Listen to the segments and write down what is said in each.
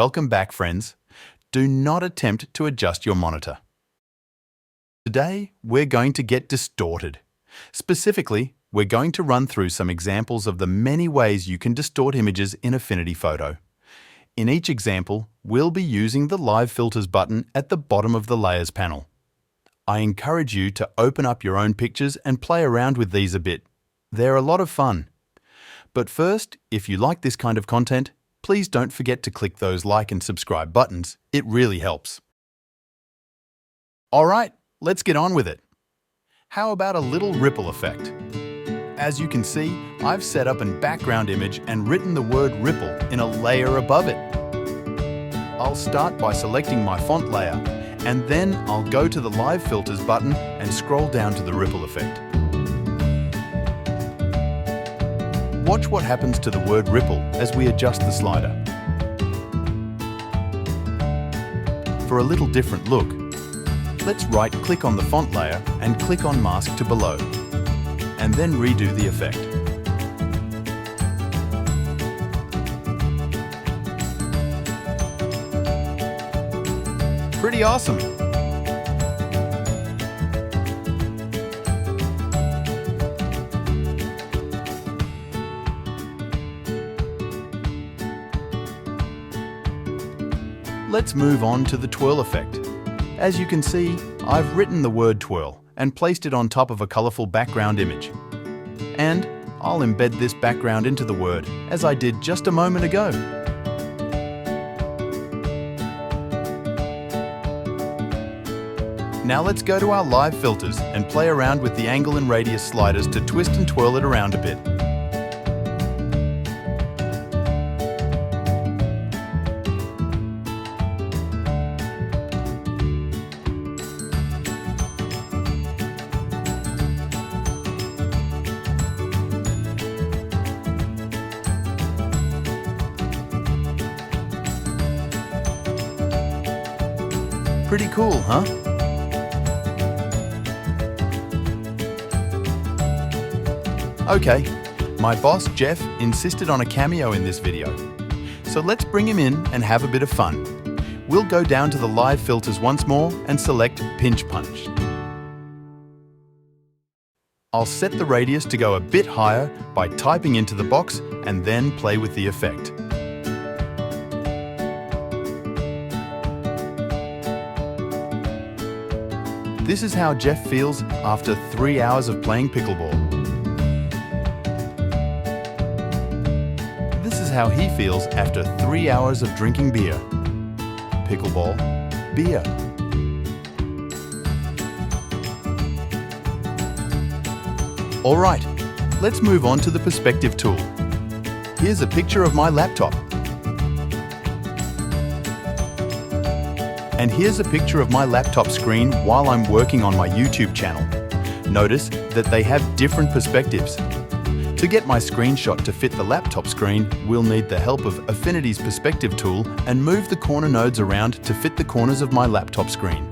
Welcome back, friends. Do not attempt to adjust your monitor. Today, we're going to get distorted. Specifically, we're going to run through some examples of the many ways you can distort images in Affinity Photo. In each example, we'll be using the Live Filters button at the bottom of the Layers panel. I encourage you to open up your own pictures and play around with these a bit. They're a lot of fun. But first, if you like this kind of content, please don't forget to click those like and subscribe buttons. It really helps. All right, let's get on with it. How about a little ripple effect? As you can see, I've set up a background image and written the word ripple in a layer above it. I'll start by selecting my font layer, and then I'll go to the Live Filters button and scroll down to the ripple effect. Watch what happens to the word ripple as we adjust the slider. For a little different look, let's right-click on the font layer and click on Mask to Below, and then redo the effect. Pretty awesome! Let's move on to the Twirl Effect. As you can see, I've written the word twirl and placed it on top of a colourful background image. And I'll embed this background into the word, as I did just a moment ago. Now let's go to our Live Filters and play around with the angle and radius sliders to twist and twirl it around a bit. Pretty cool, huh? Okay, my boss Jeff insisted on a cameo in this video, so let's bring him in and have a bit of fun. We'll go down to the Live Filters once more and select Pinch Punch. I'll set the radius to go a bit higher by typing into the box and then play with the effect. This is how Jeff feels after 3 hours of playing pickleball. This is how he feels after 3 hours of drinking beer. Pickleball, beer. All right, let's move on to the perspective tool. Here's a picture of my laptop. And here's a picture of my laptop screen while I'm working on my YouTube channel. Notice that they have different perspectives. To get my screenshot to fit the laptop screen, we'll need the help of Affinity's perspective tool and move the corner nodes around to fit the corners of my laptop screen.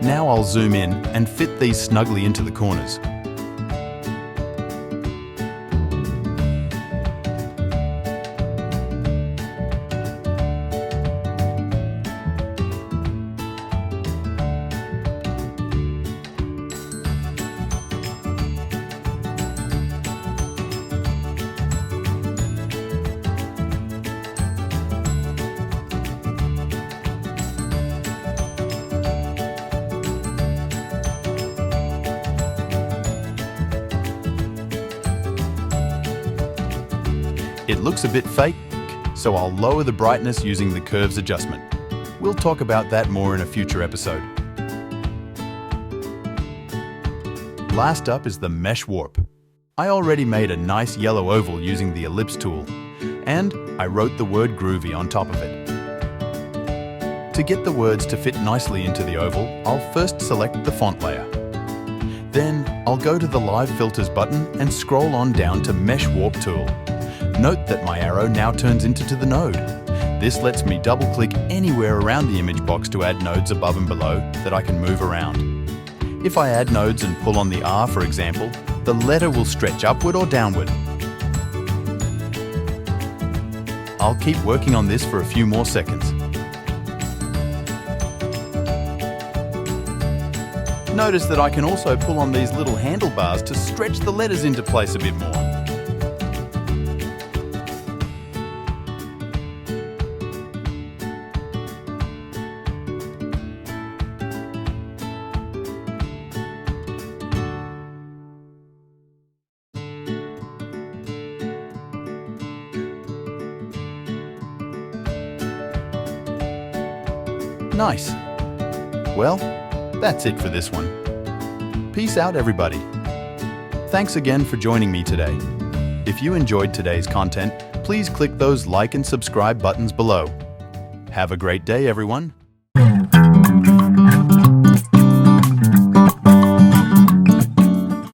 Now I'll zoom in and fit these snugly into the corners. It looks a bit fake, so I'll lower the brightness using the curves adjustment. We'll talk about that more in a future episode. Last up is the Mesh Warp. I already made a nice yellow oval using the Ellipse tool, and I wrote the word groovy on top of it. To get the words to fit nicely into the oval, I'll first select the font layer. Then I'll go to the Live Filters button and scroll on down to Mesh Warp tool. Note that my arrow now turns into the node. This lets me double-click anywhere around the image box to add nodes above and below that I can move around. If I add nodes and pull on the R, for example, the letter will stretch upward or downward. I'll keep working on this for a few more seconds. Notice that I can also pull on these little handlebars to stretch the letters into place a bit more. Nice. Well, that's it for this one. Peace out, everybody. Thanks again for joining me today. If you enjoyed today's content, please click those like and subscribe buttons below. Have a great day, everyone.